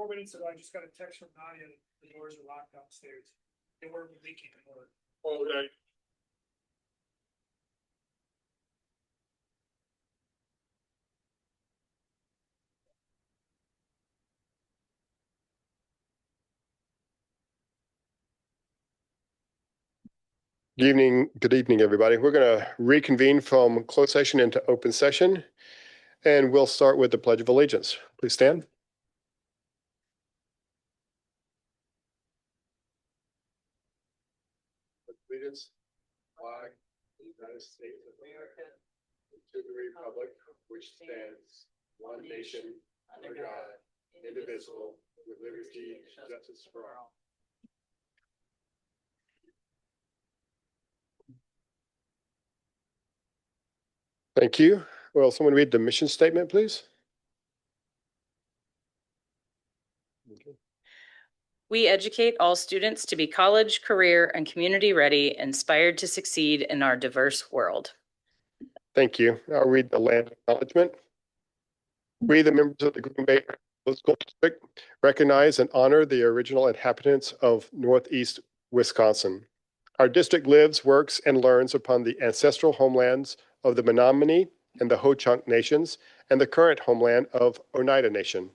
4 minutes ago, I just got a text from Nadia, the doors are locked downstairs. They weren't leaking anymore. Oh, right. Good evening, everybody. We're going to reconvene from closed session into open session, and we'll start with the Pledge of Allegiance. Please stand. Allegiance, flag, the United States of America, to the republic which stands one nation under God, indivisible, with liberty and justice for all. Thank you. Will someone read the mission statement, please? Okay. We educate all students to be college, career, and community ready, inspired to succeed in our diverse world. Thank you. I'll read the land acknowledgement. We, the members of the Green Bay School District, recognize and honor the original inhabitants of Northeast Wisconsin. Our district lives, works, and learns upon the ancestral homelands of the Menominee and the Ho-Chunk nations and the current homeland of Oneida Nation.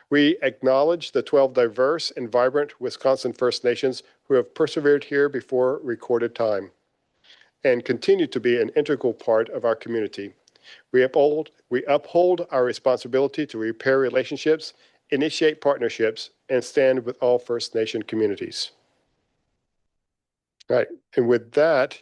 We acknowledge the 12 diverse and vibrant Wisconsin First Nations who have persevered here before recorded time and continue to be an integral part of our community. We uphold our responsibility to repair relationships, initiate partnerships, and stand with all First Nation communities. All right, and with that,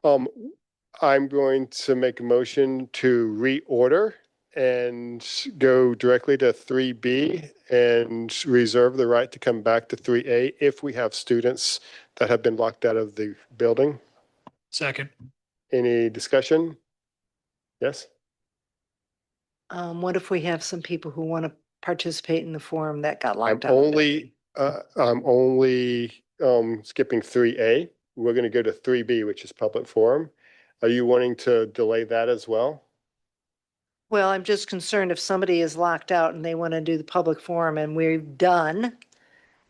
I'm going to make a motion to reorder and go directly to 3B and reserve the right to come back to 3A if we have students that have been locked out of the building. Second. Any discussion? Yes? What if we have some people who want to participate in the forum that got I'm locked out? only skipping 3A. We're going to go to 3B, which is public forum. Are you wanting to delay that as well? Well, I'm just concerned if somebody is locked out and they want to do the public forum and we're done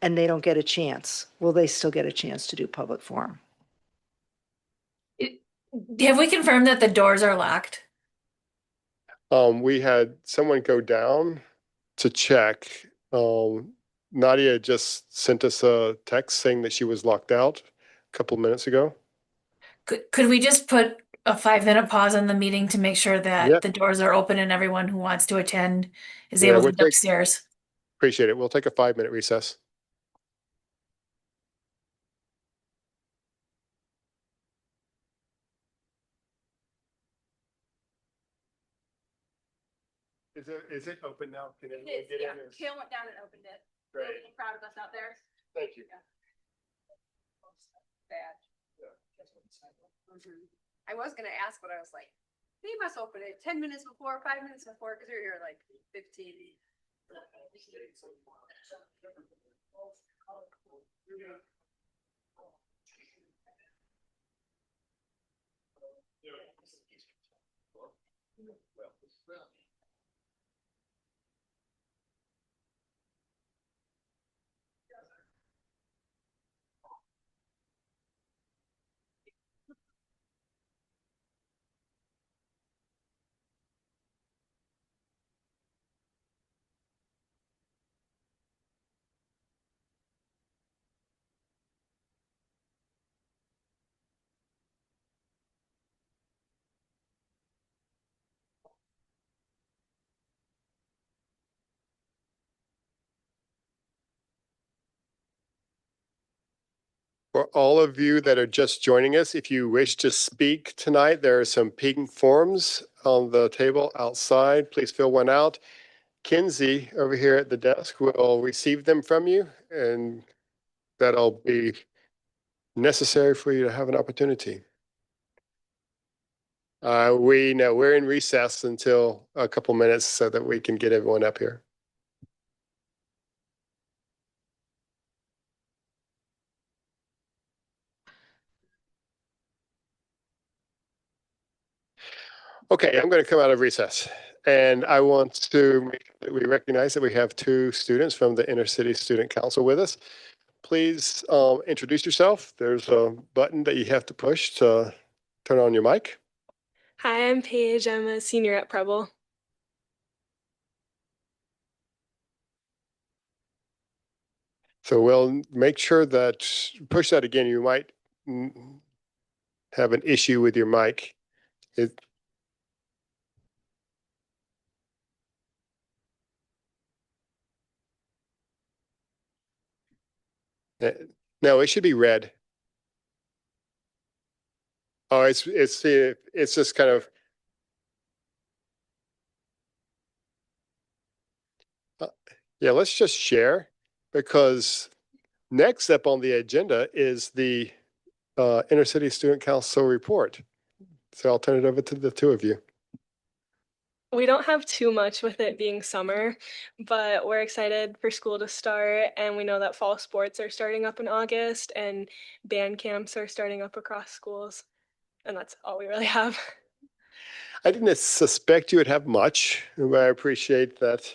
and they don't get a chance, will they still get a chance to do public forum? Have we confirmed that the doors are locked? We had someone go down to check. Nadia just sent us a text saying that she was locked out a couple of minutes ago. Could we just put a 5-minute pause on the meeting to make sure that the doors are open and everyone who wants to attend is able to get upstairs? Appreciate it. We'll take a 5-minute recess. Is it open now? Can it is, get in? Kale went down and opened it. Great. Really proud of us out there. Thank you. Yeah. Bad. Yeah. I was gonna ask, but I was like, they must open it 10 minutes before, 5 minutes before, because we were here like 15. For all of you that are just joining us, if you wish to speak tonight, there are some pink forms on the table outside. Please fill one out. Kinsey over here at the desk will receive them from you, and that'll be necessary for you to have an opportunity. We know we're in recess until a couple minutes so that we can get everyone up here. Okay, I'm going to come out of recess. And I want to make sure that we recognize that we have two students from the Inner City Student Council with us. Please introduce yourself. There's a button that you have to push to turn on your mic. Hi, I'm Paige. I'm a senior at Preble. So we'll make sure that, push that again. You might have an issue with your mic. No, it should be red. Oh, it's just kind of. Yeah, let's just share, because next up on the agenda is the Inner City Student Council report. So I'll turn it over to the two of you. We don't have too much with it being summer, but we're excited for school to start, and we know that fall sports are starting up in August and band camps are starting up across schools. And that's all we really have. I didn't suspect you would have much, but I appreciate that.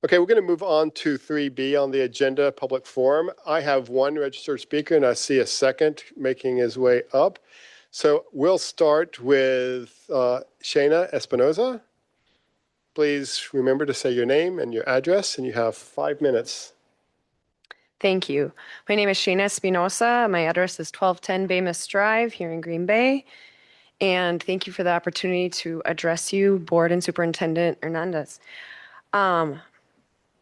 Okay, we're going to move on to 3B on the agenda, public forum. I have one registered speaker and I see a second making his way up. So we'll start with Shayna Espinoza. Please remember to say your name and your address, and you have 5 minutes. Thank you. My name is Shayna Espinosa. My address is 1210 Baymus Drive here in Green Bay. And thank you for the opportunity to address you, Board and Superintendent Hernandez.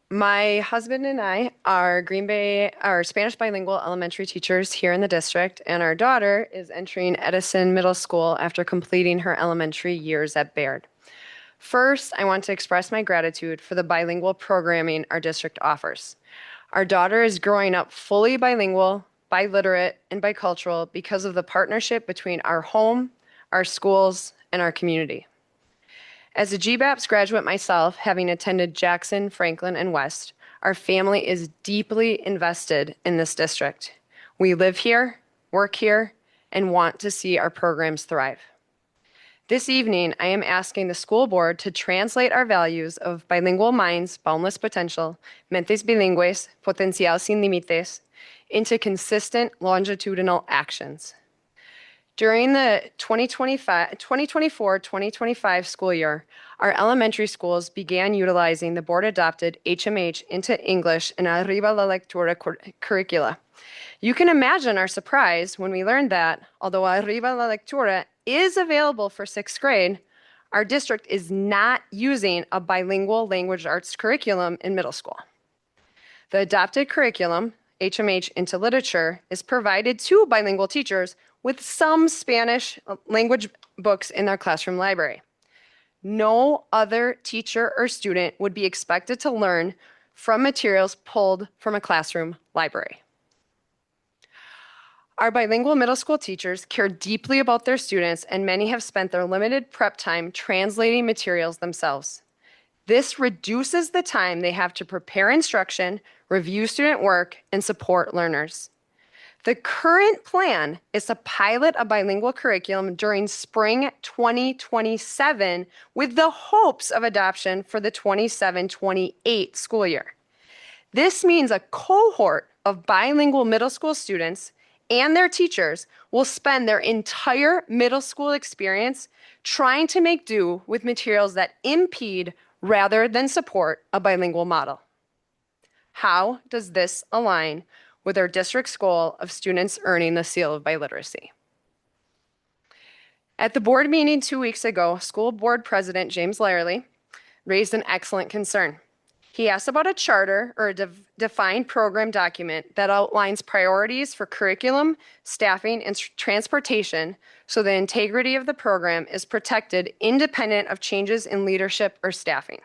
My husband and I are Spanish bilingual elementary teachers here in the district, and our daughter is entering Edison Middle School after completing her elementary years at Baird. First, I want to express my gratitude for the bilingual programming our district offers. Our daughter is growing up fully bilingual, biliterate, and bicultural because of the partnership between our home, our schools, and our community. As a GBAPS graduate myself, having attended Jackson, Franklin, and West, our family is deeply invested in this district. We live here, work here, and want to see our programs thrive. This evening, I am asking the school board to translate our values of bilingual minds, boundless potential, mentes bilingües, potencial sin límites, into consistent longitudinal actions. During the 2024-2025 school year, our elementary schools began utilizing the board-adopted HMH into English and Arriba la Lectura curricula. You can imagine our surprise when we learned that, although Arriba la Lectura is available for 6th grade, our district is not using a bilingual language arts curriculum in middle school. The adopted curriculum, HMH into literature, is provided to bilingual teachers with some Spanish language books in their classroom library. No other teacher or student would be expected to learn from materials pulled from a classroom library. Our bilingual middle school teachers care deeply about their students, and many have spent their limited prep time translating materials themselves. This reduces the time they have to prepare instruction, review student work, and support learners. The current plan is to pilot a bilingual curriculum during spring 2027 with the hopes of adoption for the 27-28 school year. This means a cohort of bilingual middle school students and their teachers will spend their entire middle school experience trying to make do with materials that impede rather than support a bilingual model. How does this align with our district's goal of students earning the seal of biliteracy? At the board meeting 2 weeks ago, School Board President James Larley raised an excellent concern. He asked about a charter or a defined program document that outlines priorities for curriculum, staffing, and transportation so the integrity of the program is protected independent of changes in leadership or staffing.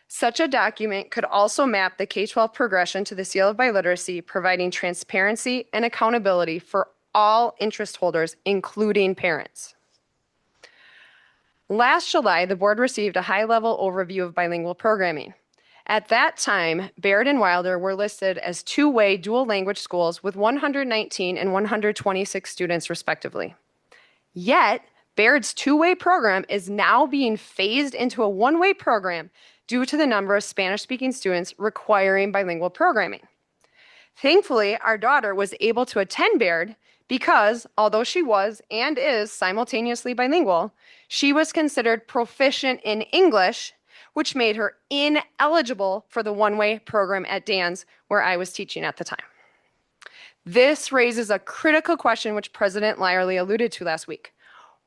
Such a document could also map the K-12 progression to the seal of biliteracy, providing transparency and accountability for all interest holders, including parents. Last July, the board received a high-level overview of bilingual programming. At that time, Baird and Wilder were listed as two-way dual language schools with 119 and 126 students respectively. Yet, Baird's two-way program is now being phased into a one-way program due to the number of Spanish-speaking students requiring bilingual programming. Thankfully, our daughter was able to attend Baird because, although she was and is simultaneously bilingual, she was considered proficient in English, which made her ineligible for the one-way program at Dan's, where I was teaching at the time. This raises a critical question, which President Lyerly alluded to last week.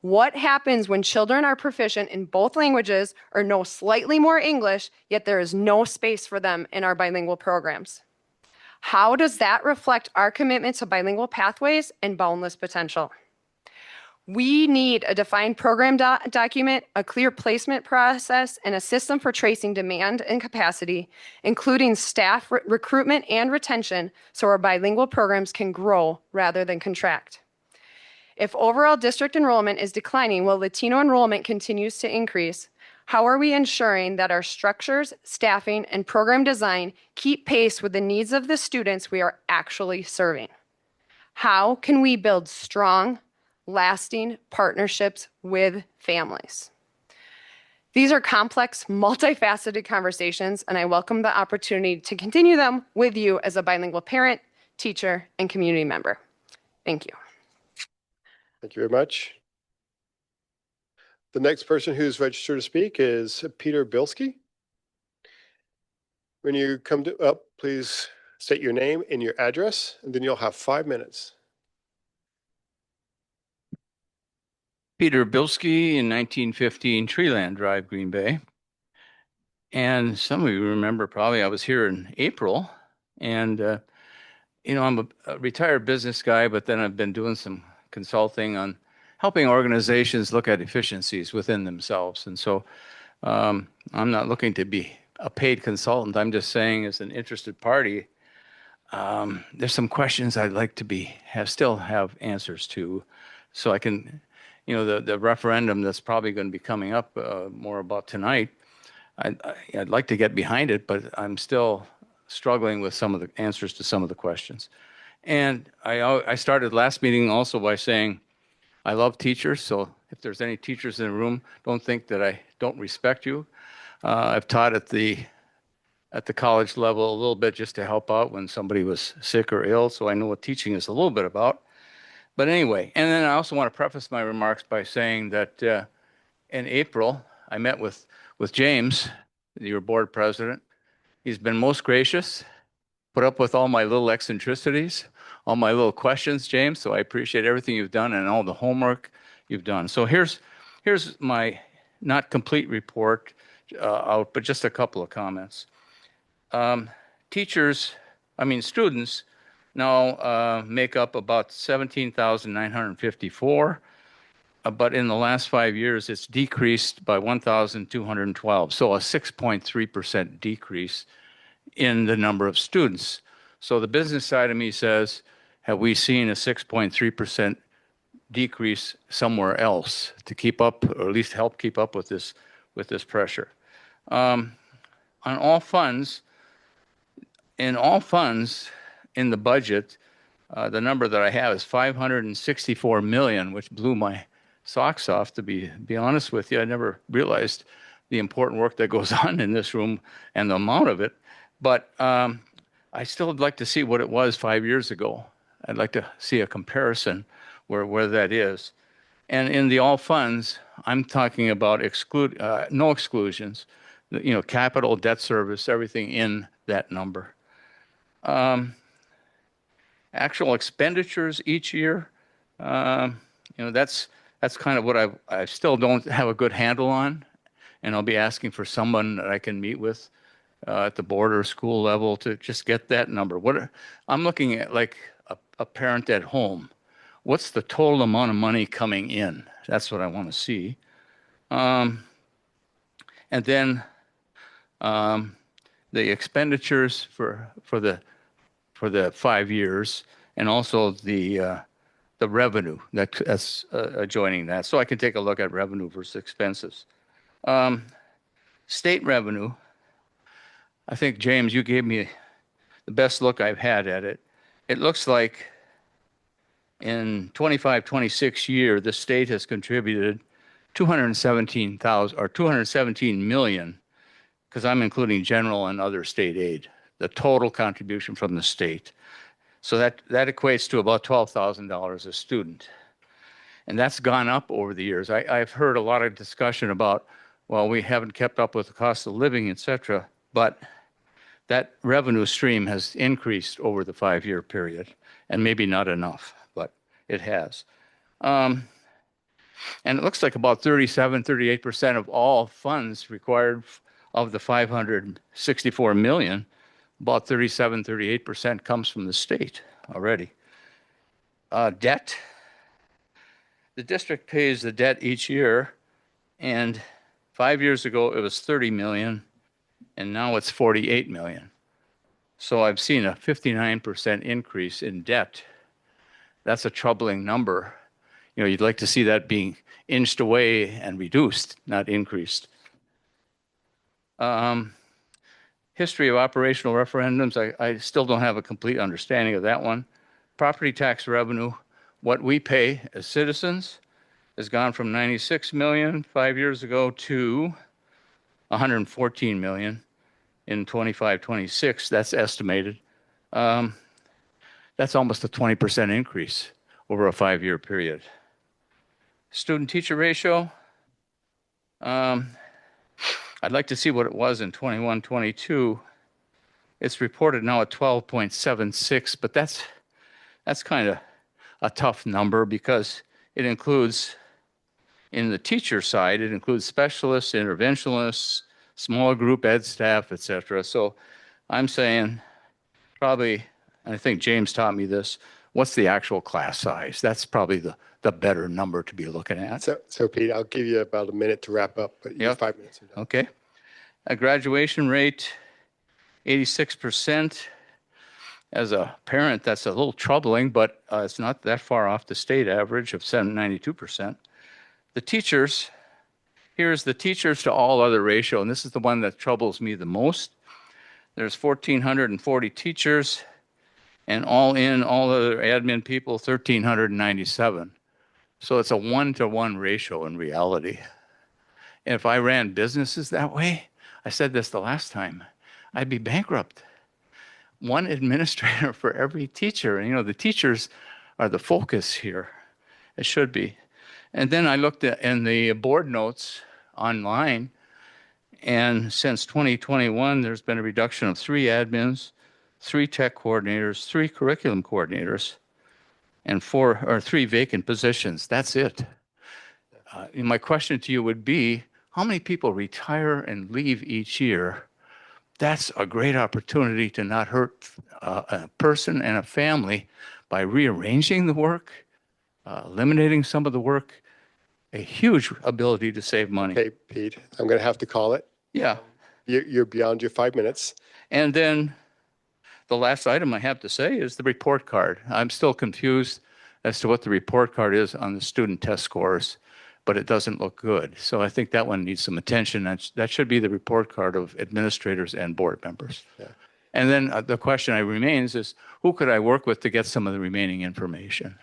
What happens when children are proficient in both languages or know slightly more English, yet there is no space for them in our bilingual programs? How does that reflect our commitment to bilingual pathways and boundless potential? We need a defined program document, a clear placement process, and a system for tracing demand and capacity, including staff recruitment and retention, so our bilingual programs can grow rather than contract. If overall district enrollment is declining while Latino enrollment continues to increase, how are we ensuring that our structures, staffing, and program design keep pace with the needs of the students we are actually serving? How can we build strong, lasting partnerships with families? These are complex, multifaceted conversations, and I welcome the opportunity to continue them with you as a bilingual parent, teacher, and community member. Thank you. Thank you very much. The next person who's registered to speak is Peter Bilski. When you come up, please state your name and your address, and then you'll have 5 minutes. Peter Bilski in 1915 Treeland Drive, Green Bay. And some of you remember probably I was here in April, and I'm a retired business guy, but then I've been doing some consulting on helping organizations look at efficiencies within themselves. And so I'm not looking to be a paid consultant. I'm just saying, as an interested party, there's some questions I'd like to still have answers to, so I can, the referendum that's probably going to be coming up more about tonight. I'd like to get behind it, but I'm still struggling with some of the answers to some of the questions. And I started last meeting also by saying I love teachers, so if there's any teachers in the room, don't think that I don't respect you. I've taught at the college level a little bit just to help out when somebody was sick or ill, so I know what teaching is a little bit about. But anyway, and then I also want to preface my remarks by saying that in April, I met with James, your board president. He's been most gracious, put up with all my little eccentricities, all my little questions, James, so I appreciate everything you've done and all the homework you've done. So here's my not complete report out, but just a couple of comments. Students now make up about 17,954, but in the last 5 years, it's decreased by 1,212, so a 6.3% decrease in the number of students. So the business side of me says, have we seen a 6.3% decrease somewhere else to keep up, or at least help keep up with this pressure? On all funds, in the budget, the number that I have is $564 million, which blew my socks off, to be honest with you. I never realized the important work that goes on in this room and the amount of it. But I still would like to see what it was 5 years ago. I'd like to see a comparison where that is. And in the all funds, I'm talking about no exclusions, capital, debt service, everything in that number. Actual expenditures each year, that's kind of what I still don't have a good handle on, and I'll be asking for someone that I can meet with at the board or school level to just get that number. I'm looking at like a parent at home. What's the total amount of money coming in? That's what I want to see. And then the expenditures for the 5 years, and also the revenue that's joining that. So I can take a look at revenue versus expenses. State revenue, I think, James, you gave me the best look I've had at it. It looks like In 25-26 year, the state has contributed 217,000 or 217 million, because I'm including general and other state aid, the total contribution from the state. So that equates to about $12,000 a student. And that's gone up over the years. I've heard a lot of discussion about, well, we haven't kept up with the cost of living, et cetera, but that revenue stream has increased over the 5-year period, and maybe not enough, but it has. And it looks like about 38% of all funds required of the 564 million, about 38% comes from the state already. Debt. The district pays the debt each year, and 5 years ago it was 30 million, and now it's 48 million. So I've seen a 59% increase in debt. That's a troubling number. You know, you'd like to see that being inched away and reduced, not increased. History of operational referendums, I still don't have a complete understanding of that one. Property tax revenue, what we pay as citizens, has gone from 96 million 5 years ago to 114 million in 25-26. That's estimated. That's almost a 20% increase over a 5-year period. Student-teacher ratio, I'd like to see what it was in 21-22. It's reported now at 12.76, but that's kind of a tough number because it includes, in the teacher side, it includes specialists, interventionists, small group ed staff, et cetera. So I'm saying probably, and I think James taught me this, what's the actual class size? That's probably the better number to be looking at. So Pete, I'll give you about a minute to wrap up, but your 5 minutes are done. Okay. A graduation rate, 86%. As a parent, that's a little troubling, but it's not that far off the state average of 92%. The teachers, here's the teachers to all other ratio, and this is the one that troubles me the most. There's 1,440 teachers, and all other admin people, 1,397. So it's a 1-to-1 ratio in reality. And if I ran businesses that way, I said this the last time, I'd be bankrupt. One administrator for every teacher. And, you know, the teachers are the focus here. It should be. And then I looked in the board notes online, and since 2021, there's been a reduction of 3 admins, 3 tech coordinators, 3 curriculum coordinators, and 3 vacant positions. That's it. My question to you would be, how many people retire and leave each year? That's a great opportunity to not hurt a person and a family by rearranging the work, eliminating some of the work, a huge ability to save money. Okay, Pete, I'm going to have to call it. Yeah. You're beyond your 5 minutes. And then the last item I have to say is the report card. I'm still confused as to what the report card is on the student test scores, but it doesn't look good. So I think that one needs some attention. That should be the report card of administrators and board members. Yeah. And then the question remains is, who could I work with to get some of the remaining information?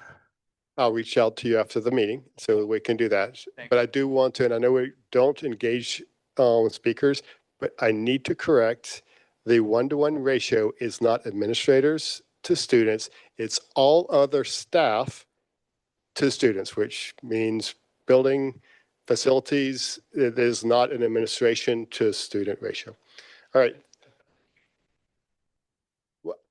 I'll reach out to you after the meeting so we can do that. But I do want to, and I know we don't engage with speakers, but I need to correct the 1-to-1 ratio is not administrators to students. It's all other staff to students, which means building facilities. It is not an administration to student ratio. All right.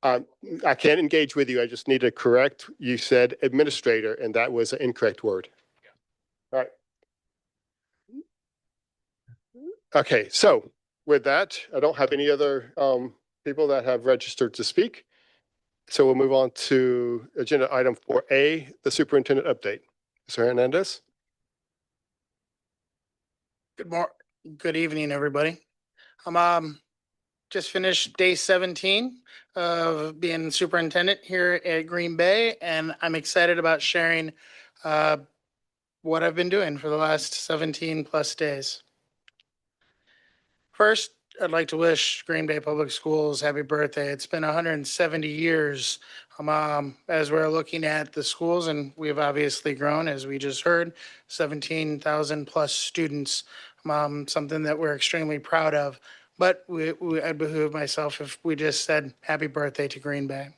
I can't engage with you. I just need to correct. You said administrator, and that was an incorrect word. All right. Okay, so with that, I don't have any other people that have registered to speak. So we'll move on to agenda item 4A, the superintendent update. Mr. Hernandez. Good evening, everybody. Just finished day 17 of being superintendent here at Green Bay, and I'm excited about sharing what I've been doing for the last 17 plus days. First, I'd like to wish Green Bay Public Schools happy birthday. It's been 170 years As we're looking at the schools, and we've obviously grown, as we just heard, 17,000 plus students, something that we're extremely proud of. But I'd behoove myself if we just said happy birthday to Green Bay.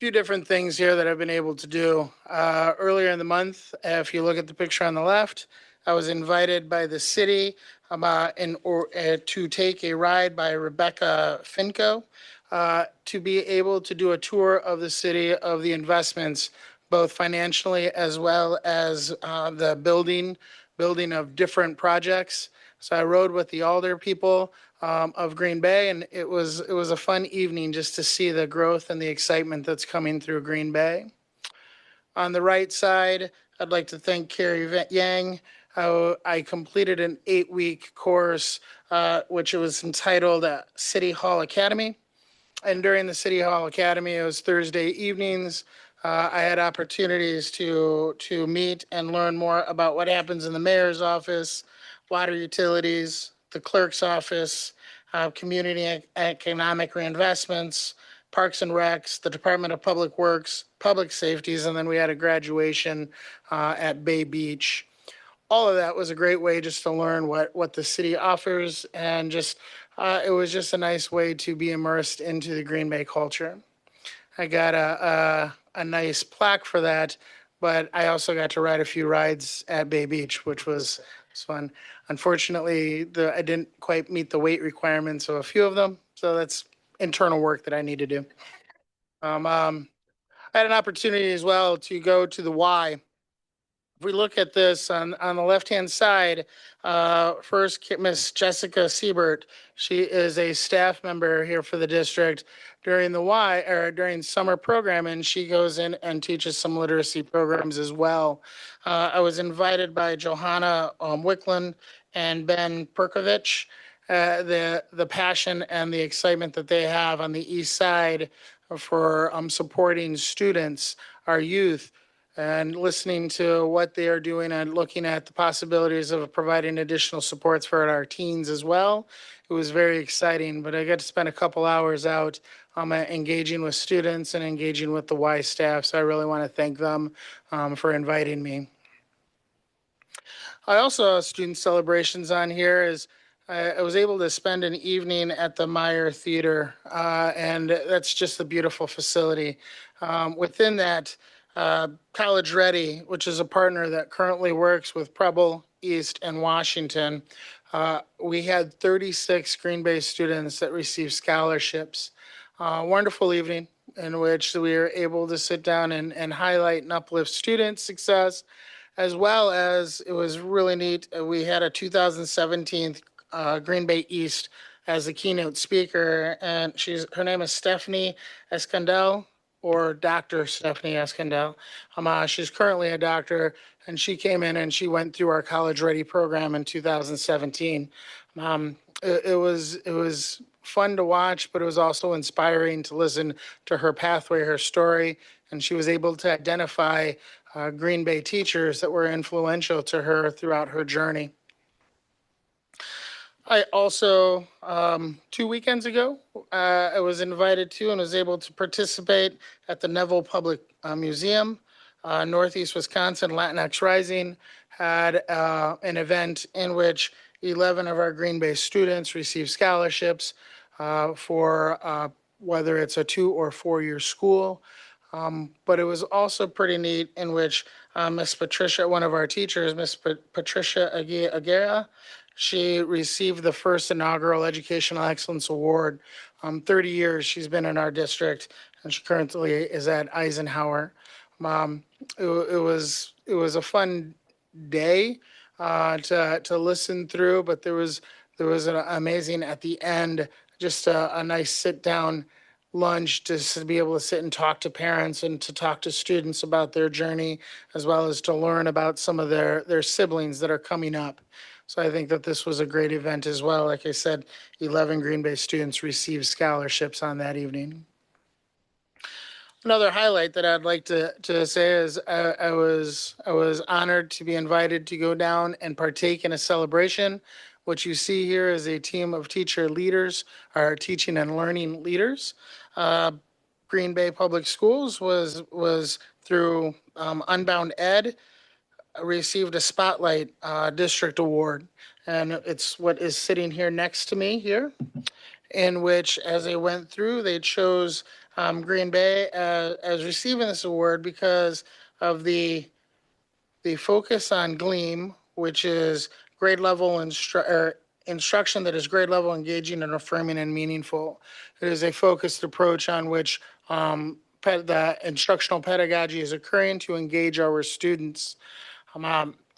Few different things here that I've been able to do. Earlier in the month, if you look at the picture on the left, I was invited by the city to take a ride by Rebecca Finco to be able to do a tour of the city of the investments, both financially as well as the building of different projects. So I rode with the Alder people of Green Bay, and it was a fun evening just to see the growth and the excitement that's coming through Green Bay. On the right side, I'd like to thank Carrie Yang. I completed an 8-week course, which was entitled City Hall Academy. And during the City Hall Academy, it was Thursday evenings. I had opportunities to meet and learn more about what happens in the mayor's office, water utilities, the clerk's office, community economic reinvestments, parks and recs, the Department of Public Works, public safeties, and then we had a graduation at Bay Beach. All of that was a great way just to learn what the city offers, and just it was just a nice way to be immersed into the Green Bay culture. I got a nice plaque for that, but I also got to ride a few rides at Bay Beach, which was fun. Unfortunately, I didn't quite meet the weight requirements of a few of them, so that's internal work that I need to do. I had an opportunity as well to go to the Y. If we look at this on the left-hand side, first, Miss Jessica Siebert, she is a staff member here for the district. During during summer programming, she goes in and teaches some literacy programs as well. I was invited by Johanna Wicklund and Ben Perkovich. The passion and the excitement that they have on the east side for supporting students, our youth, and listening to what they are doing and looking at the possibilities of providing additional supports for our teens as well. It was very exciting, but I got to spend a couple hours out engaging with students and engaging with the Y staff, so I really want to thank them for inviting me. I also have student celebrations on here. I was able to spend an evening at the Meyer Theater, and that's just a beautiful facility. Within that, College Ready, which is a partner that currently works with Preble, East, and Washington, we had 36 Green Bay students that received scholarships. Wonderful evening in which we were able to sit down and highlight and uplift student success, as well as it was really neat. We had a 2017 Green Bay East as the keynote speaker, and her name is Stephanie Escandel, or Dr. Stephanie Escandel. She's currently a doctor, and she came in and she went through our College Ready program in 2017. It was fun to watch, but it was also inspiring to listen to her pathway, her story, and she was able to identify Green Bay teachers that were influential to her throughout her journey. I also, 2 weekends ago, I was invited to and was able to participate at the Neville Public Museum. Northeast Wisconsin Latinx Rising had an event in which 11 of our Green Bay students received scholarships for whether it's a 2 or 4 year school. But it was also pretty neat in which Miss Patricia, one of our teachers, Miss Patricia Aguirre, she received the first inaugural Educational Excellence Award. 30 years she's been in our district, and she currently is at Eisenhower. It was a fun day to listen through, but there was an amazing at the end, just a nice sit down lunch to be able to sit and talk to parents and to talk to students about their journey, as well as to learn about some of their siblings that are coming up. So I think that this was a great event as well. Like I said, 11 Green Bay students received scholarships on that evening. Another highlight that I'd like to say is I was honored to be invited to go down and partake in a celebration. What you see here is a team of teacher leaders, our teaching and learning leaders. Green Bay Public Schools was through Unbound Ed, received a Spotlight District Award. And it's what is sitting here next to me here, in which, as they went through, they chose Green Bay as receiving this award because of the focus on GLEAM, which is grade level instruction that is grade level, engaging, and affirming and meaningful. It is a focused approach on which the instructional pedagogy is occurring to engage our students.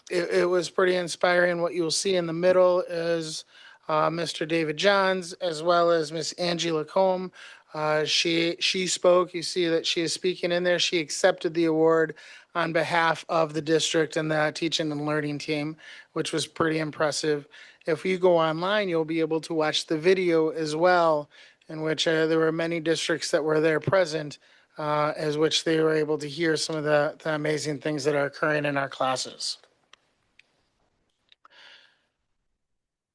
It was pretty inspiring. What you'll see in the middle is Mr. David Johns, as well as Miss Angie Lacombe. She spoke. You see that she is speaking in there. She accepted the award on behalf of the district and the teaching and learning team, which was pretty impressive. If you go online, you'll be able to watch the video as well, in which there were many districts that were there present, as which they were able to hear some of the amazing things that are occurring in our classes.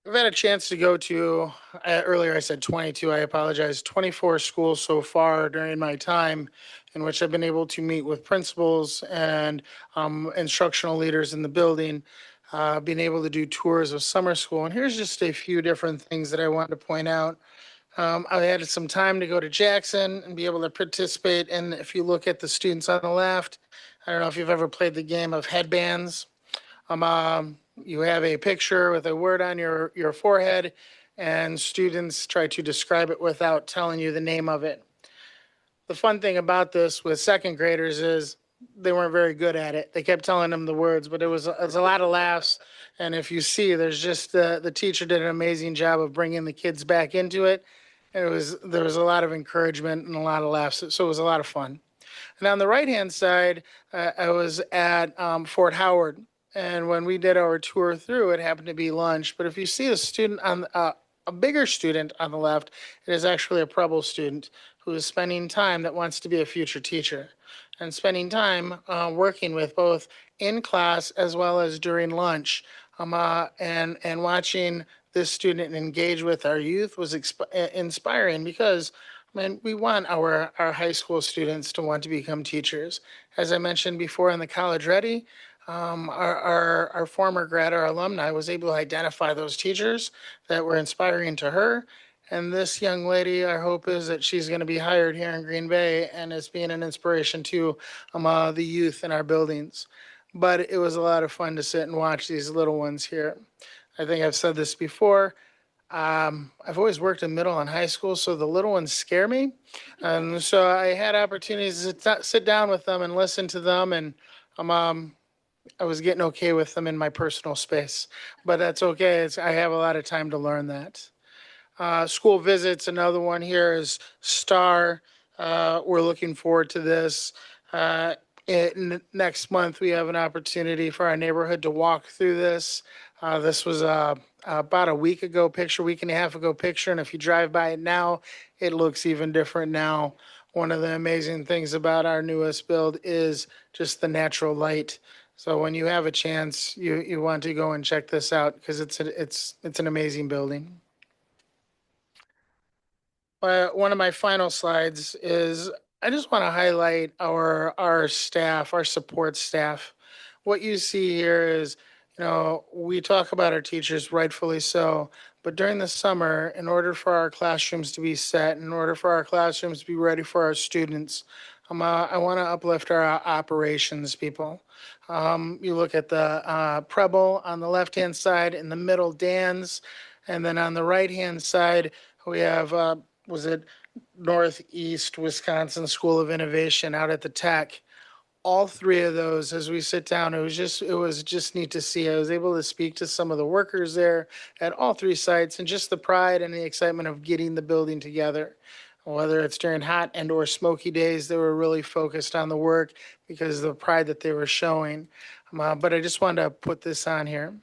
I've had a chance to go to, earlier I said 22, I apologize, 24 schools so far during my time, in which I've been able to meet with principals and instructional leaders in the building, being able to do tours of summer school. And here's just a few different things that I wanted to point out. I had some time to go to Jackson and be able to participate. And if you look at the students on the left, I don't know if you've ever played the game of headbands. You have a picture with a word on your forehead, and students try to describe it without telling you the name of it. The fun thing about this with second graders is they weren't very good at it. They kept telling them the words, but it was a lot of laughs. And if you see, there's just the teacher did an amazing job of bringing the kids back into it. And there was a lot of encouragement and a lot of laughs. So it was a lot of fun. And on the right-hand side, I was at Fort Howard. And when we did our tour through, it happened to be lunch. But if you see a student on a bigger student on the left, it is actually a Preble student who is spending time that wants to be a future teacher and spending time working with both in class as well as during lunch. And watching this student engage with our youth was inspiring because we want our high school students to want to become teachers. As I mentioned before in the College Ready, our former grad, our alumni, was able to identify those teachers that were inspiring to her. And this young lady, our hope is that she's going to be hired here in Green Bay and is being an inspiration to the youth in our buildings. But it was a lot of fun to sit and watch these little ones here. I think I've said this before. I've always worked in middle and high school, so the little ones scare me. And so I had opportunities to sit down with them and listen to them, and I was getting okay with them in my personal space, but that's okay. I have a lot of time to learn that. School visits, another one here is STAR. We're looking forward to this. Next month, we have an opportunity for our neighborhood to walk through this. This was about a week and a half ago picture, and if you drive by it now, it looks even different now. One of the amazing things about our newest build is just the natural light. So when you have a chance, you want to go and check this out because it's an amazing building. One of my final slides is I just want to highlight our staff, our support staff. What you see here is, we talk about our teachers, rightfully so, but during the summer, in order for our classrooms to be set, in order for our classrooms to be ready for our students, I want to uplift our operations people. You look at the Preble on the left-hand side, in the middle, Dan's, and then on the right-hand side, we have, Northeast Wisconsin School of Innovation out at the Tech. All three of those, as we sit down, it was just neat to see. I was able to speak to some of the workers there at all three sites, and just the pride and the excitement of getting the building together. Whether it's during hot and or smoky days, they were really focused on the work because of the pride that they were showing. But I just wanted to put this on here.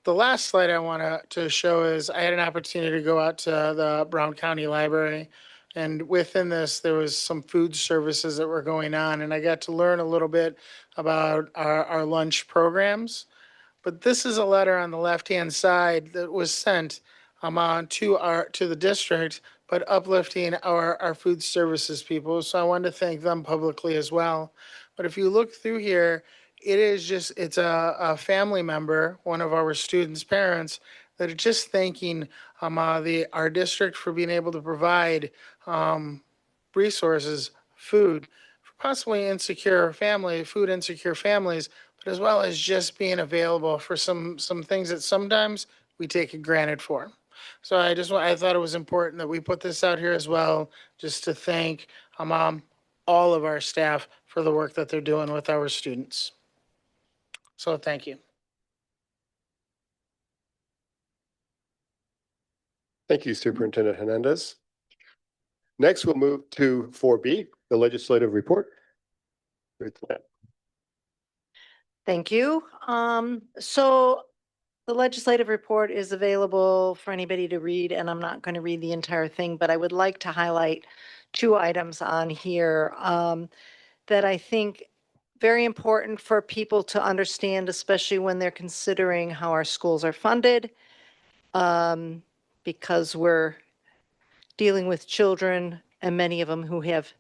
The last slide I want to show is I had an opportunity to go out to the Brown County Library, and within this, there was some food services that were going on, and I got to learn a little bit about our lunch programs. But this is a letter on the left-hand side that was sent to the district but uplifting our food services people. So I wanted to thank them publicly as well. But if you look through here, it's a family member, one of our students' parents, that are just thanking our district for being able to provide resources, food, for possibly food insecure families, but as well as just being available for some things that sometimes we take it granted for. So I thought it was important that we put this out here as well, just to thank all of our staff for the work that they're doing with our students. So thank you. Thank you, Superintendent Hernandez. Next, we'll move to 4B, the legislative report. Thank you. So the legislative report is available for anybody to read, and I'm not going to read the entire thing, but I would like to highlight two items on here that I think very important for people to understand, especially when they're considering how our schools are funded, because we're dealing with children and many of them who have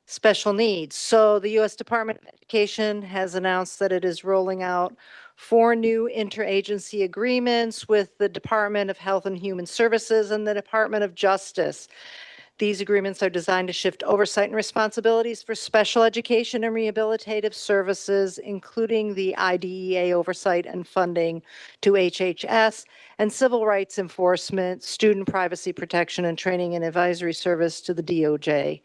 special needs. So the U.S. Department of Education has announced that it is rolling out 4 new interagency agreements with the Department of Health and Human Services and the Department of Justice. These agreements are designed to shift oversight and responsibilities for special education and rehabilitative services, including the IDEA oversight and funding to HHS, and civil rights enforcement, student privacy protection, and training and advisory service to the DOJ.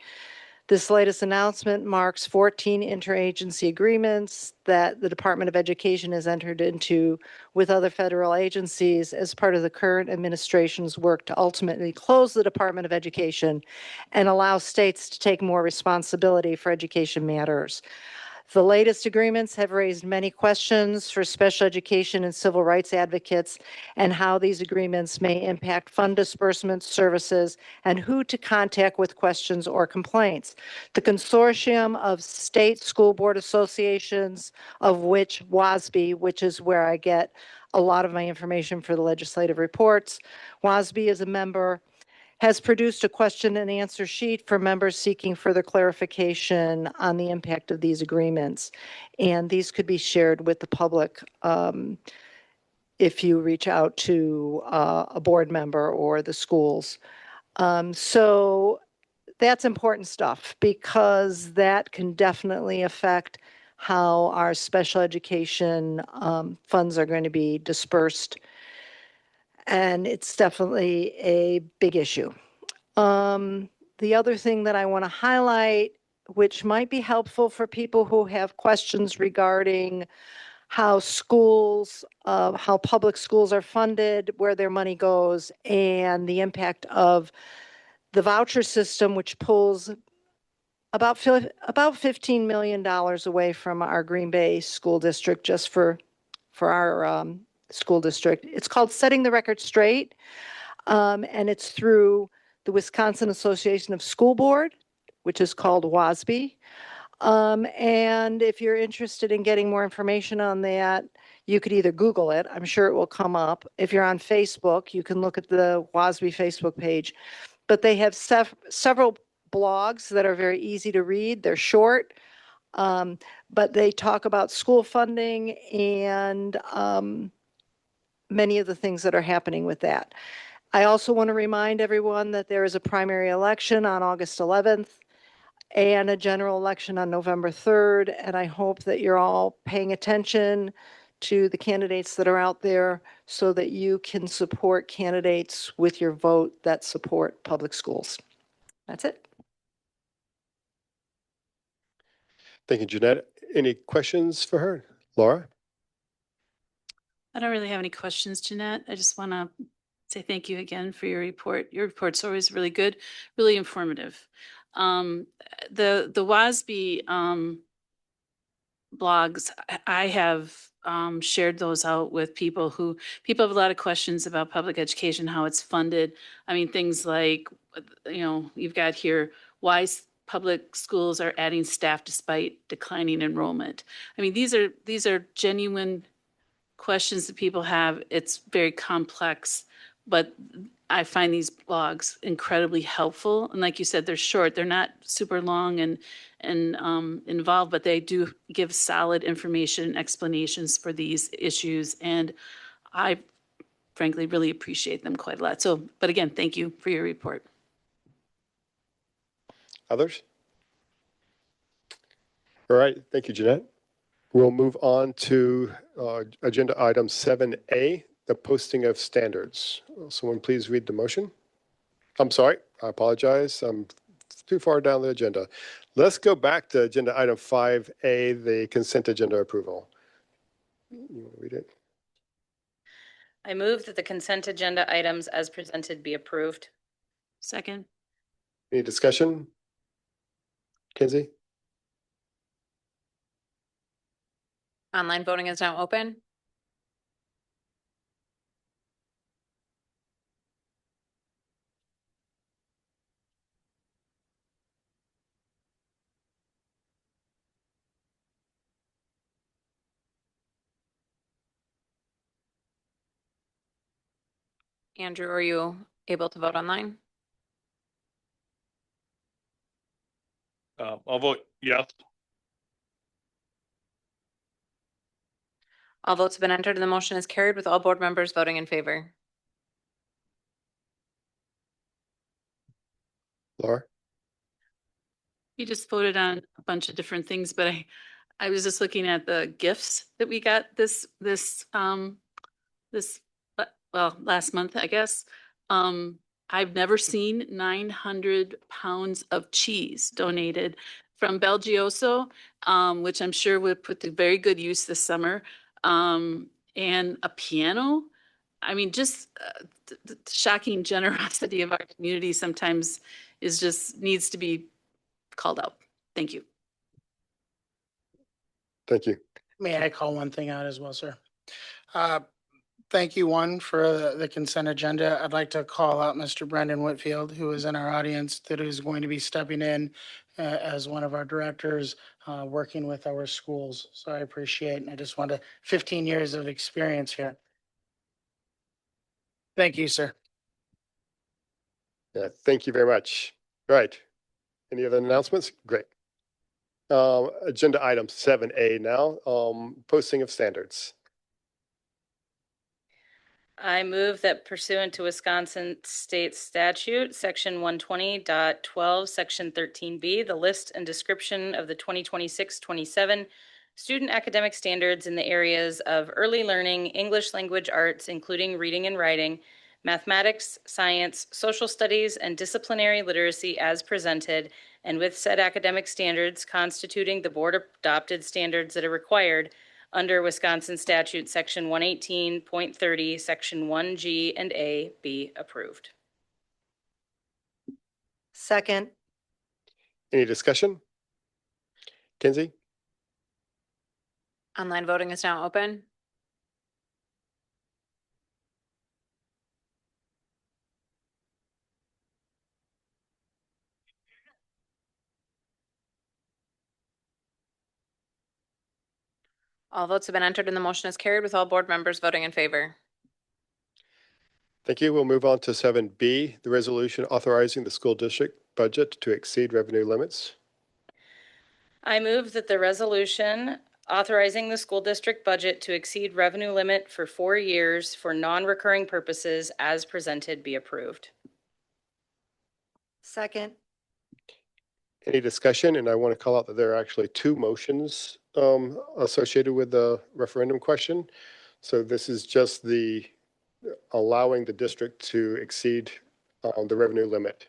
This latest announcement marks 14 interagency agreements that the Department of Education has entered into with other federal agencies as part of the current administration's work to ultimately close the Department of Education and allow states to take more responsibility for education matters. The latest agreements have raised many questions for special education and civil rights advocates and how these agreements may impact fund disbursement services and who to contact with questions or complaints. The consortium of state school board associations, of which WASB, which is where I get a lot of my information for the legislative reports, WASB is a member, has produced a question and answer sheet for members seeking further clarification on the impact of these agreements. And these could be shared with the public if you reach out to a board member or the schools. So that's important stuff because that can definitely affect how our special education funds are going to be dispersed. And it's definitely a big issue. The other thing that I want to highlight, which might be helpful for people who have questions regarding how schools, how public schools are funded, where their money goes, and the impact of the voucher system, which pulls about $15 million away from our Green Bay school district just for our school district. It's called Setting the Record Straight, and it's through the Wisconsin Association of School Board, which is called WASB. And if you're interested in getting more information on that, you could either Google it. I'm sure it will come up. If you're on Facebook, you can look at the WASB Facebook page. But they have several blogs that are very easy to read. They're short, but they talk about school funding and many of the things that are happening with that. I also want to remind everyone that there is a primary election on August 11th and a general election on November 3rd. And I hope that you're all paying attention to the candidates that are out there so that you can support candidates with your vote that support public schools. That's it. Thank you, Jeanette. Any questions for her? Laura? I don't really have any questions, Jeanette. I just want to say thank you again for your report. Your report's always really good, really informative. The WASB blogs, I have shared those out with people have a lot of questions about public education, how it's funded. I mean, things like, you've got here, why public schools are adding staff despite declining enrollment. I mean, these are genuine questions that people have. It's very complex, but I find these blogs incredibly helpful. And like you said, they're short. They're not super long and involved, but they do give solid information, explanations for these issues. And I frankly really appreciate them quite a lot. So, but again, thank you for your report. Others? All right, thank you, Jeanette. We'll move on to agenda item 7A, the posting of standards. Will someone please read the motion? I'm sorry, I apologize. I'm too far down the agenda. Let's go back to agenda item 5A, the consent agenda approval. You want to read it? I move that the consent agenda items as presented be approved. Second. Any discussion? Kinsey? Online voting is now open. Andrew, are you able to vote online? I'll vote yes. All votes have been entered and the motion is carried with all board members voting in favor. Laura? You just voted on a bunch of different things, but I was just looking at the gifts that we got this last month, I guess. I've never seen 900 pounds of cheese donated from Belgioso, which I'm sure would put to very good use this summer. And a piano. I mean, just the shocking generosity of our community sometimes is just needs to be called out. Thank you. Thank you. May I call one thing out as well, sir? Thank you, one, for the consent agenda. I'd like to call out Mr. Brendan Whitfield, who is in our audience, that is going to be stepping in as one of our directors, working with our schools. So I appreciate, and I just want 15 years of experience here. Thank you, sir. Yeah, thank you very much. All right. Any other announcements? Great. Agenda item 7A now, posting of standards. I move that pursuant to Wisconsin State Statute, Section 120.12, Section 13B, the list and description of the 2026-27 student academic standards in the areas of early learning, English language arts, including reading and writing, mathematics, science, social studies, and disciplinary literacy as presented, and with said academic standards constituting the board-adopted standards that are required under Wisconsin Statute Section 118.30, Section 1G and A, be approved. Second. Any discussion? Kinsey? Online voting is now open. All votes have been entered and the motion is carried with all board members voting in favor. Thank you. We'll move on to 7B, the resolution authorizing the school district budget to exceed revenue limits. I move that the resolution authorizing the school district budget to exceed revenue limit for 4 years for non-recurring purposes as presented be approved. Second. Any discussion? And I want to call out that there are actually 2 motions associated with the referendum question. So this is just the allowing the district to exceed the revenue limit.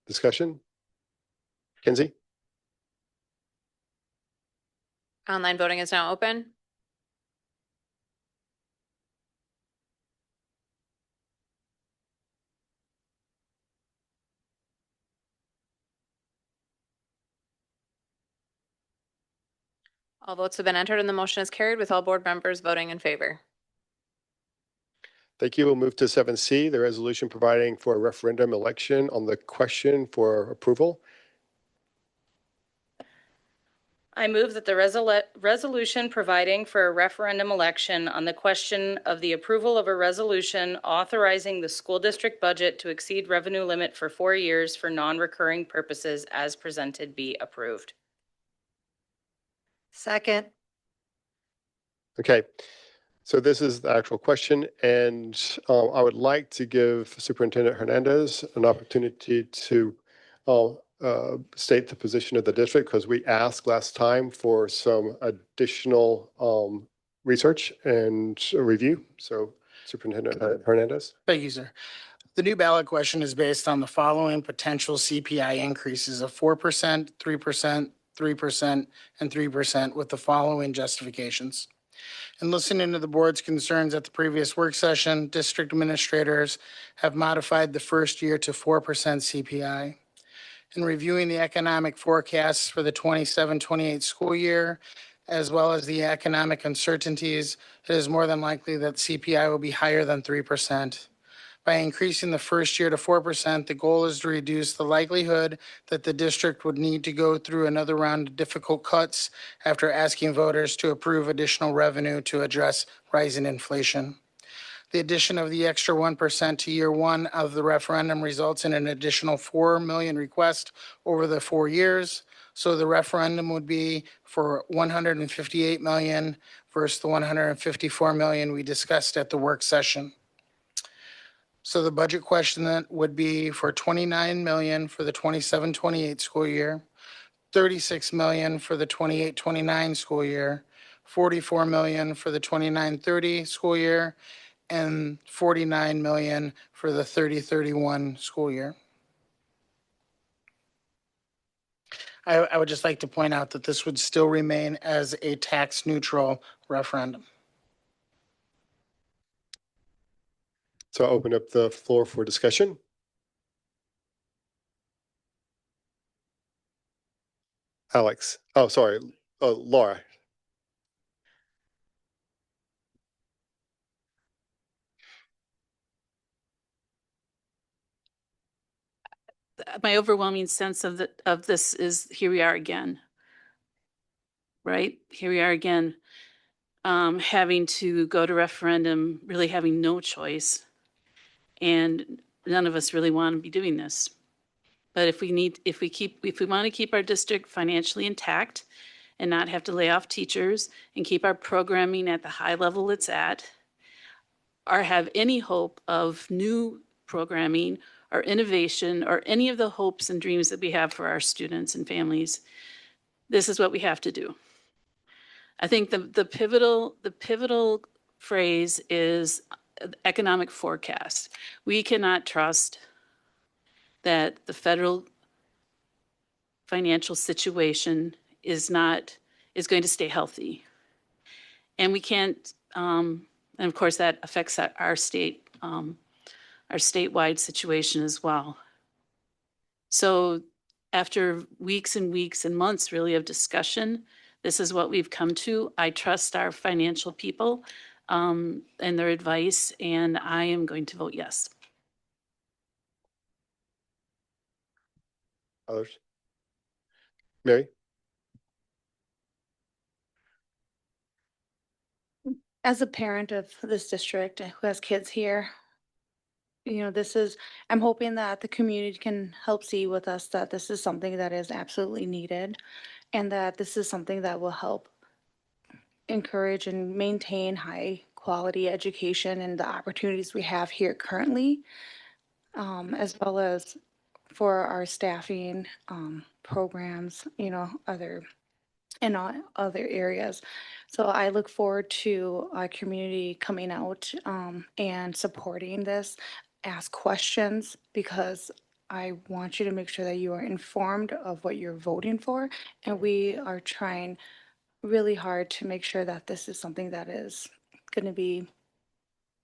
Discussion? Kinsey? Online voting is now open. All votes have been entered and the motion is carried with all board members voting in favor. Thank you. We'll move to 7C, the resolution providing for a referendum election on the question for approval. I move that the resolution providing for a referendum election on the question of the approval of a resolution authorizing the school district budget to exceed revenue limit for 4 years for non-recurring purposes as presented be approved. Second. Okay, so this is the actual question, and I would like to give Superintendent Hernandez an opportunity to state the position of the district, because we asked last time for some additional research and review. So Superintendent Hernandez. Thank you, sir. The new ballot question is based on the following potential CPI increases of 4%, 3%, 3%, and 3% with the following justifications. In listening to the board's concerns at the previous work session, district administrators have modified the first year to 4% CPI. In reviewing the economic forecasts for the 27-28 school year, as well as the economic uncertainties, it is more than likely that CPI will be higher than 3%. By increasing the first year to 4%, the goal is to reduce the likelihood that the district would need to go through another round of difficult cuts after asking voters to approve additional revenue to address rising inflation. The addition of the extra 1% to year one of the referendum results in an additional 4 million requests over the 4 years. So the referendum would be for 158 million versus the 154 million we discussed at the work session. So the budget question then would be for 29 million for the 27-28 school year, 36 million for the 28-29 school year, 44 million for the 29-30 school year, and 49 million for the 30-31 school year. I would just like to point out that this would still remain as a tax neutral referendum. So I'll open up the floor for discussion. Alex. Oh, sorry. Laura. My overwhelming sense of this is here we are again. Right? Here we are again, having to go to referendum, really having no choice. And none of us really want to be doing this. But if we want to keep our district financially intact and not have to lay off teachers and keep our programming at the high level it's at, or have any hope of new programming or innovation or any of the hopes and dreams that we have for our students and families, this is what we have to do. I think the pivotal phrase is economic forecast. We cannot trust that the federal financial situation is going to stay healthy. And we can't, and of course that affects our statewide situation as well. So after weeks and weeks and months really of discussion, this is what we've come to. I trust our financial people and their advice, and I am going to vote yes. Others? Mary? As a parent of this district who has kids here, I'm hoping that the community can help see with us that this is something that is absolutely needed and that this is something that will help encourage and maintain high quality education and the opportunities we have here currently, as well as for our staffing programs, other areas. So I look forward to our community coming out and supporting this, ask questions, because I want you to make sure that you are informed of what you're voting for. And we are trying really hard to make sure that this is something that is going to be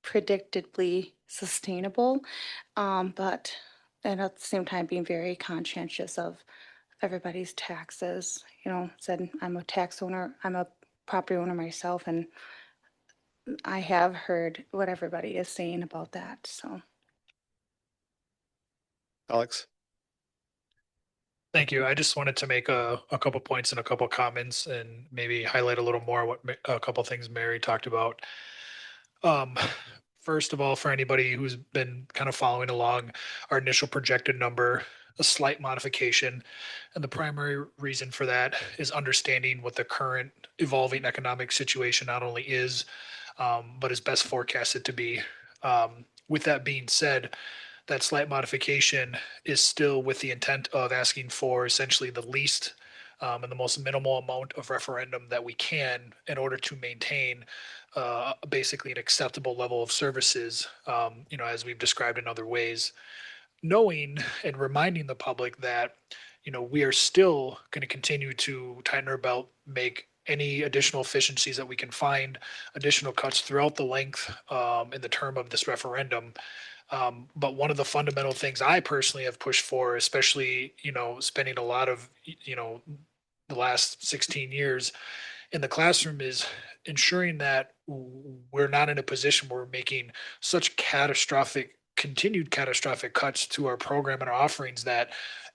predictably sustainable, but and at the same time being very conscientious of everybody's taxes. Said I'm a tax owner, I'm a property owner myself, and I have heard what everybody is saying about that. So Alex? Thank you. I just wanted to make a couple points and a couple comments and maybe highlight a little more what a couple things Mary talked about. Um, First of all, for anybody who's been kind of following along, our initial projected number, a slight modification. And the primary reason for that is understanding what the current evolving economic situation not only is, but is best forecasted to be. With that being said, that slight modification is still with the intent of asking for essentially the least and the most minimal amount of referendum that we can in order to maintain basically an acceptable level of services, as we've described in other ways, knowing and reminding the public that, we are still going to continue to tighten our belt, make any additional efficiencies that we can find, additional cuts throughout the length in the term of this referendum. But one of the fundamental things I personally have pushed for, especially, spending a lot of, the last 16 years in the classroom, is ensuring that we're not in a position where we're making such continued catastrophic cuts to our program and our offerings that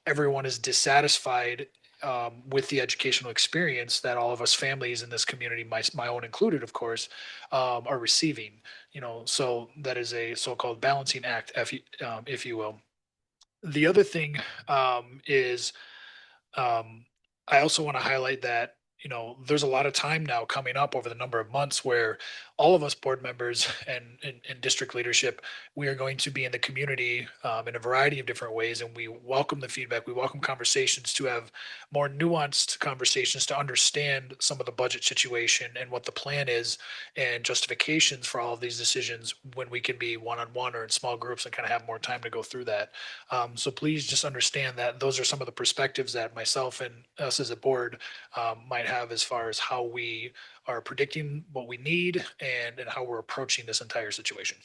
everyone is dissatisfied with the educational experience that all of us families in this community, my own included, of course, are receiving. So that is a so-called balancing act, if you will. The other thing is I also want to highlight that, there's a lot of time now coming up over the number of months where all of us board members and district leadership, we are going to be in the community in a variety of different ways. And we welcome the feedback. We welcome conversations to have more nuanced conversations to understand some of the budget situation and what the plan is and justifications for all of these decisions when we can be one-on-one or in small groups and kind of have more time to go through that. So please just understand that those are some of the perspectives that myself and us as a board might have as far as how we are predicting what we need and how we're approaching this entire situation.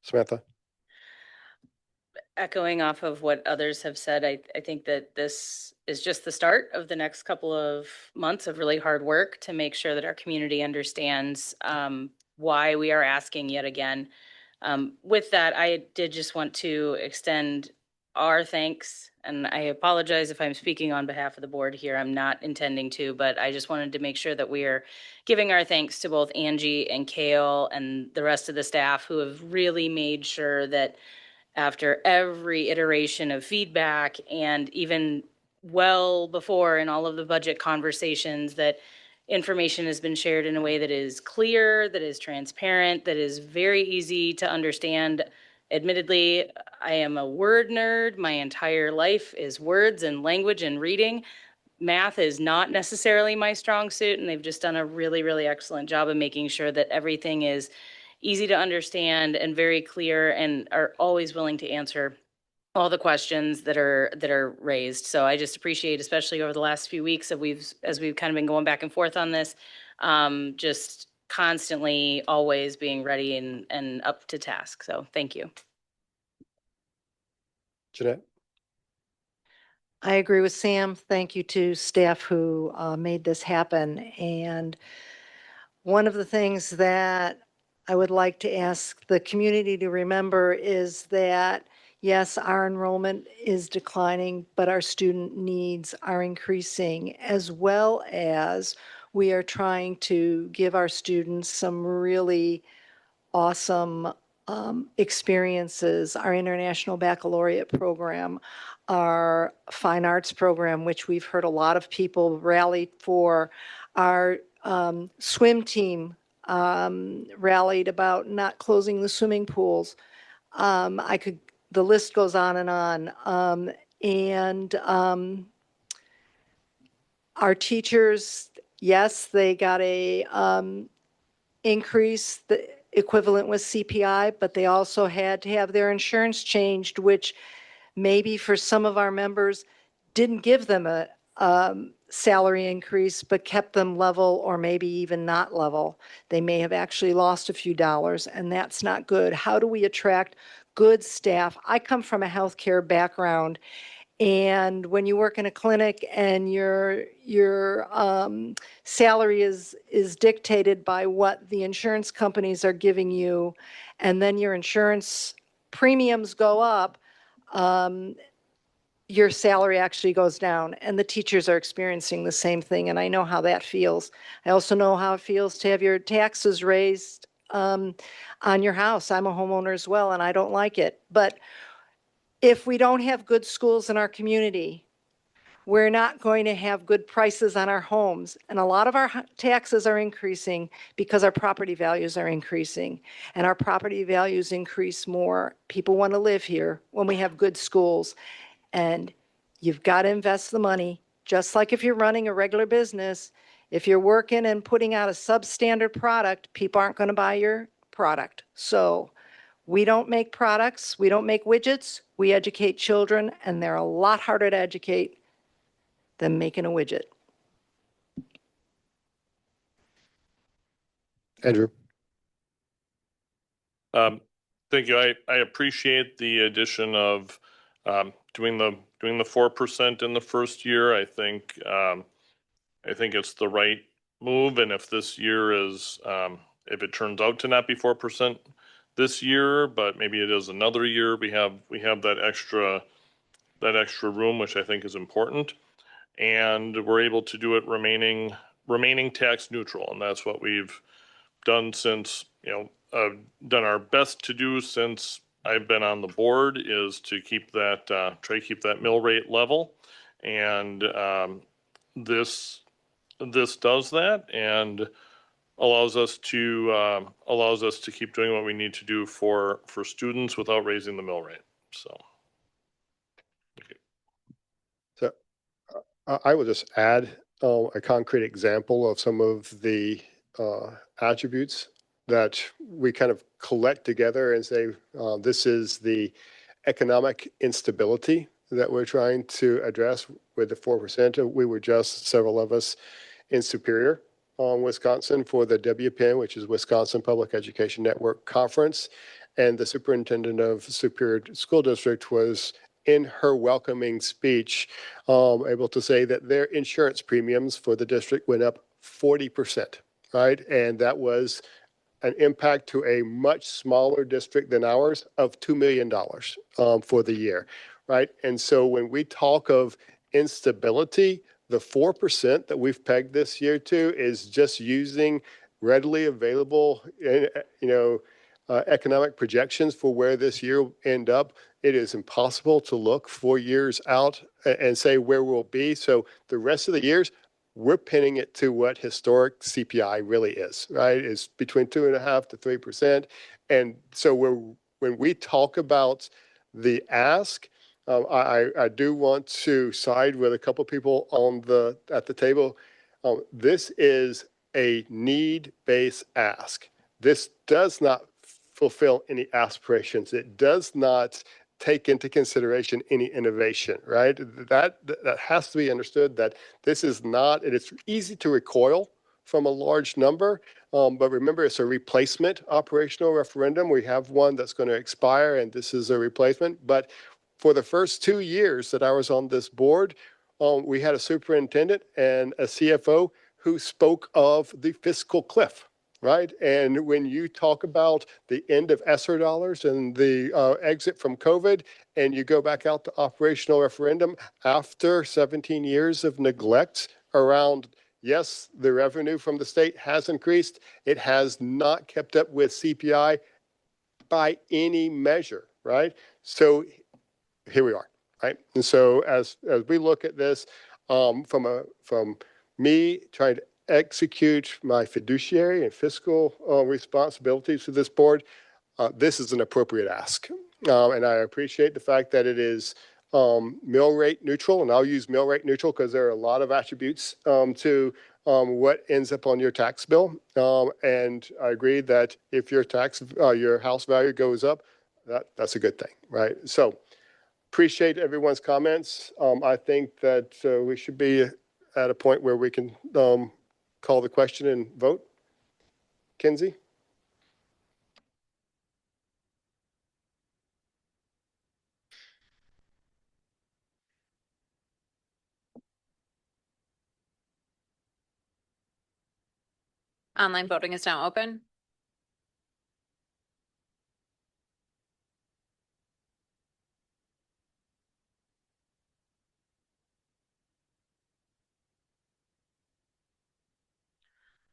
Samantha? Echoing off of what others have said, I think that this is just the start of the next couple of months of really hard work to make sure that our community understands why we are asking yet again. With that, I did just want to extend our thanks, and I apologize if I'm speaking on behalf of the board here. I'm not intending to, but I just wanted to make sure that we are giving our thanks to both Angie and Kale and the rest of the staff who have really made sure that after every iteration of feedback and even well before in all of the budget conversations, that information has been shared in a way that is clear, that is transparent, that is very easy to understand. Admittedly, I am a word nerd. My entire life is words and language and reading. Math is not necessarily my strong suit, and they've just done a really, really excellent job of making sure that everything is easy to understand and very clear, and are always willing to answer all the questions that are raised. So I just appreciate, especially over the last few weeks as we've kind of been going back and forth on this, just constantly always being ready and up to task. So thank you. Jeanette? I agree with Sam. Thank you to staff who made this happen. And one of the things that I would like to ask the community to remember is that, yes, our enrollment is declining, but our student needs are increasing, as well as we are trying to give our students some really awesome experiences. Our International Baccalaureate program, our Fine Arts program, which we've heard a lot of people rally for, our swim team rallied about not closing the swimming pools. The list goes on and on. Our teachers, yes, they got a increase, the equivalent with CPI, but they also had to have their insurance changed, which maybe for some of our members didn't give them a salary increase, but kept them level or maybe even not level. They may have actually lost a few dollars, and that's not good. How do we attract good staff? I come from a healthcare background, and when you work in a clinic and your salary is dictated by what the insurance companies are giving you, and then your insurance premiums go up, your salary actually goes down, and the teachers are experiencing the same thing, and I know how that feels. I also know how it feels to have your taxes raised on your house. I'm a homeowner as well, and I don't like it. But if we don't have good schools in our community, we're not going to have good prices on our homes. And a lot of our taxes are increasing because our property values are increasing. And our property values increase more. People want to live here when we have good schools. And you've got to invest the money, just like if you're running a regular business. If you're working and putting out a substandard product, people aren't going to buy your product. So we don't make products, we don't make widgets, we educate children, and they're a lot harder to educate than making a widget. Andrew. Thank you. I appreciate the addition of doing the 4% in the first year. I think it's the right move, and if this year is if it turns out to not be 4% this year, but maybe it is another year, we have that extra room, which I think is important, and we're able to do it remaining tax neutral, and that's what we've done since, done our best to do since I've been on the board, is to keep that try to keep that mill rate level, and this does that and allows us to keep doing what we need to do for students without raising the mill rate. So I will just add a concrete example of some of the attributes that we kind of collect together and say, this is the economic instability that we're trying to address with the 4%. We were just, several of us, in Superior, Wisconsin, for the WPN, which is Wisconsin Public Education Network Conference. And the superintendent of Superior School District was, in her welcoming speech, able to say that their insurance premiums for the district went up 40%, right? And that was an impact to a much smaller district than ours of $2 million for the year, right? And so when we talk of instability, the 4% that we've pegged this year to is just using readily available, economic projections for where this year will end up. It is impossible to look 4 years out and say where we'll be. So the rest of the years, we're pinning it to what historic CPI really is, right? It's between 2.5% to 3%. And so when we talk about the ask, I do want to side with a couple people at the table. This is a need-based ask. This does not fulfill any aspirations. It does not take into consideration any innovation, right? That has to be understood, that this is not, and it's easy to recoil from a large number, but remember, it's a replacement operational referendum. We have one that's going to expire, and this is a replacement. But for the first 2 years that I was on this board, we had a superintendent and a CFO who spoke of the fiscal cliff, right? And when you talk about the end of ESSER dollars and the exit from COVID, and you go back out to operational referendum after 17 years of neglect around, yes, the revenue from the state has increased. It has not kept up with CPI by any measure, right? So here we are, right? And so as we look at this, from me trying to execute my fiduciary and fiscal responsibilities to this board, this is an appropriate ask. And I appreciate the fact that it is mill rate neutral, and I'll use mill rate neutral because there are a lot of attributes to what ends up on your tax bill. And I agree that if your house value goes up, that's a good thing, right? So appreciate everyone's comments. I think that we should be at a point where we can call the question and vote. Kinsey? Online voting is now open.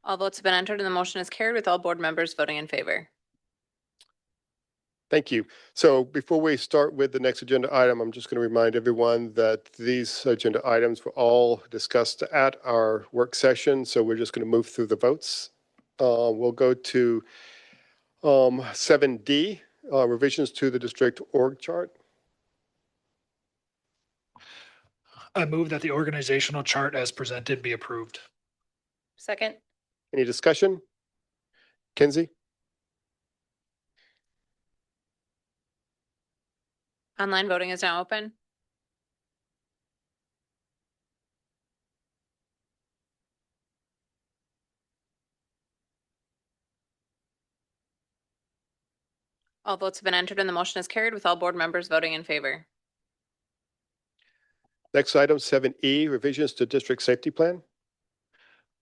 All votes have been entered and the motion is carried with all board members voting in favor. Thank you. So before we start with the next agenda item, I'm just going to remind everyone that these agenda items were all discussed at our work session. So we're just going to move through the votes. We'll go to 7D, revisions to the district org chart. I move that the organizational chart as presented be approved. Second. Any discussion? Kinsey? Online voting is now open. All votes have been entered and the motion is carried with all board members voting in favor. Next item, 7E, revisions to district safety plan.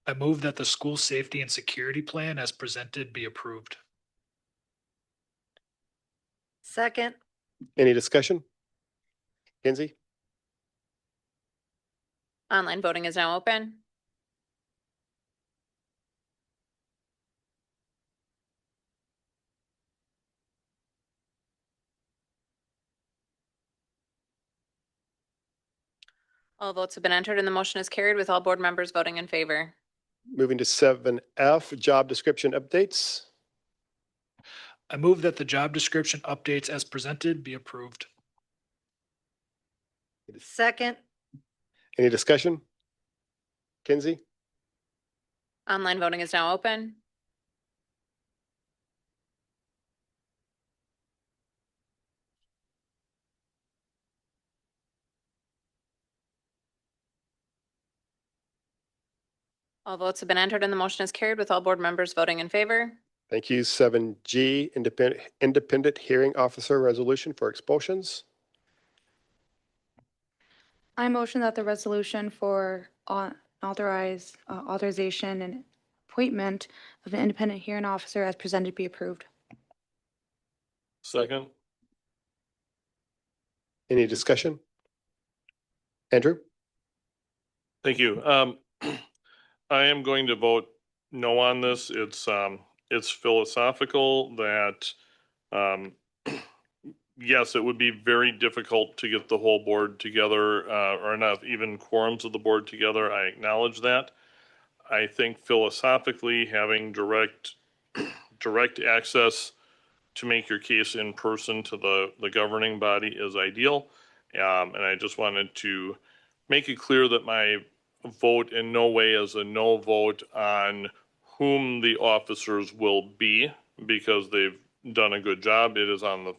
I move that the school safety and security plan as presented be approved. Second. Any discussion? Kinsey? Online voting is now open. All votes have been entered and the motion is carried with all board members voting in favor. Moving to 7F, job description updates. I move that the job description updates as presented be approved. Second. Any discussion? Kinsey? Online voting is now open. All votes have been entered and the motion is carried with all board members voting in favor. Thank you. 7G, independent hearing officer resolution for expulsions. I motion that the resolution for authorization and appointment of an independent hearing officer as presented be approved. Second. Any discussion? Andrew? Thank you. I am going to vote no on this. It's philosophical that, yes, it would be very difficult to get the whole board together, or enough, even quorums of the board together. I acknowledge that. I think philosophically, having direct access to make your case in person to the governing body is ideal. And I just wanted to make it clear that my vote in no way is a no vote on whom the officers will be, because they've done a good job. It is on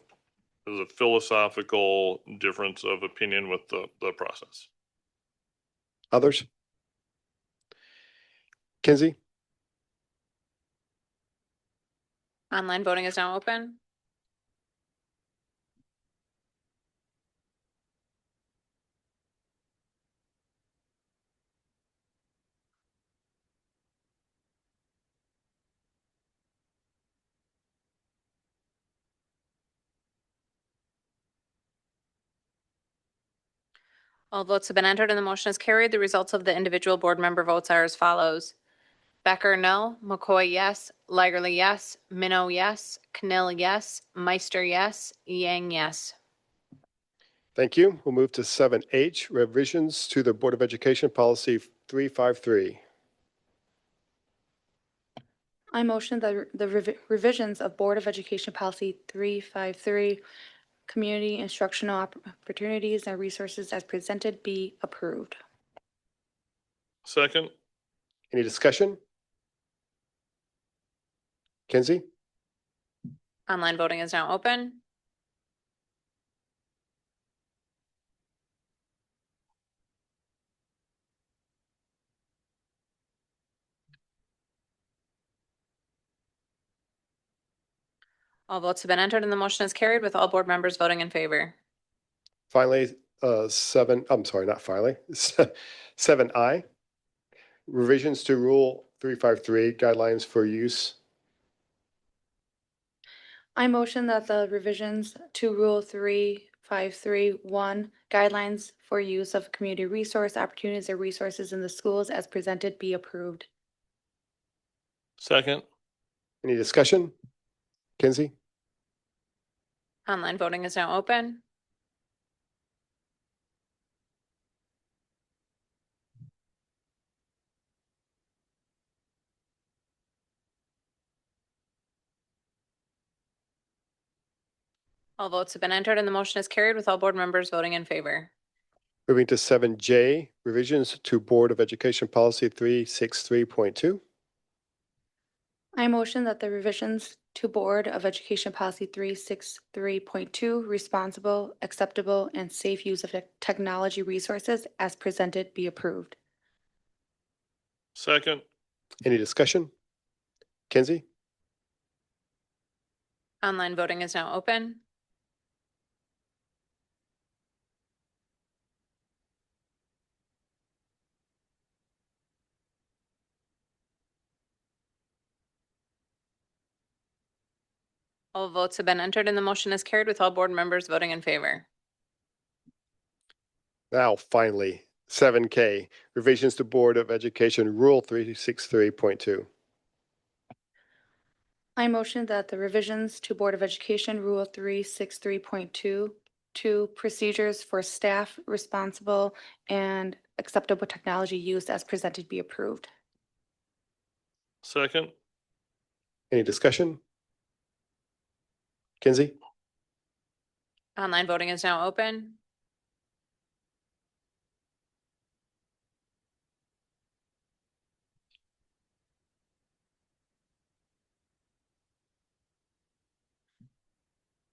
there's a philosophical difference of opinion with the process. Others? Kinsey? Online voting is now open. All votes have been entered and the motion is carried. The results of the individual board member votes are as follows. Becker, no. McCoy, yes. Ligerly, yes. Minnow, yes. Cannell, yes. Meister, yes. Yang, yes. Thank you. We'll move to 7H, revisions to the Board of Education policy 353. I motion that the revisions of Board of Education Policy 353, Community Instructional Opportunities and Resources as presented be approved. Second. Any discussion? Kinsey? Online voting is now open. All votes have been entered and the motion is carried with all board members voting in favor. Finally, I'm sorry, not finally, 7I, revisions to Rule 353, guidelines for use. I motion that the revisions to Rule 353-1, guidelines for use of community resource opportunities or resources in the schools as presented be approved. Second. Any discussion? Kinsey? Online voting is now open. All votes have been entered and the motion is carried with all board members voting in favor. Moving to 7J, revisions to Board of Education Policy 363.2. I motion that the revisions to Board of Education Policy 363.2, responsible, acceptable, and safe use of technology resources as presented be approved. Second. Any discussion? Kinsey? Online voting is now open. All votes have been entered and the motion is carried with all board members voting in favor. Now, finally, 7K, revisions to Board of Education Rule 363.2. I motion that the revisions to Board of Education Rule 363.2 to procedures for staff responsible and acceptable technology use as presented be approved. Second. Any discussion? Kinsey? Online voting is now open.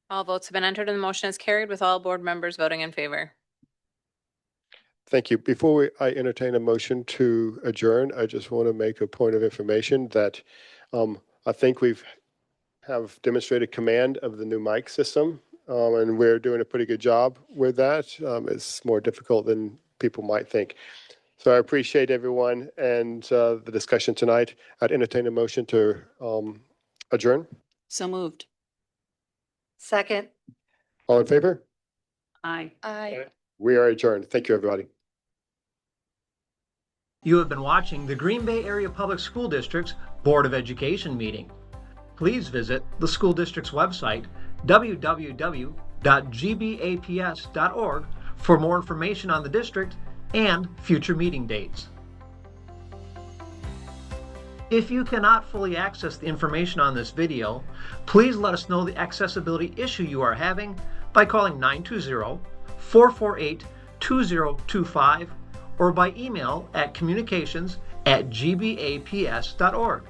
All votes have been entered and the motion is carried with all board members voting in favor. Thank you. Before I entertain a motion to adjourn, I just want to make a point of information that I think have demonstrated command of the new mic system, and we're doing a pretty good job with that. It's more difficult than people might think. So I appreciate everyone and the discussion tonight. I'd entertain a motion to adjourn. So moved. Second. All in favor? Aye. Aye. We are adjourned. Thank you, everybody. You have been watching the Green Bay Area Public School District's Board of Education meeting. Please visit the school district's website, www.gbaps.org, for more information on the district and future meeting dates. If you cannot fully access the information on this video, please let us know the accessibility issue you are having by calling 920-448-2025 or by email at communications@gbaps.org.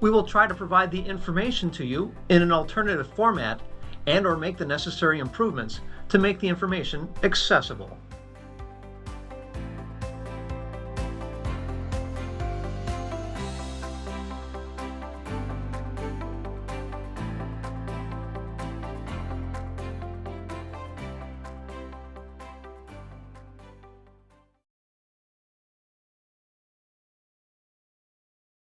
We will try to provide the information to you in an alternative format and/or make the necessary improvements to make the information accessible.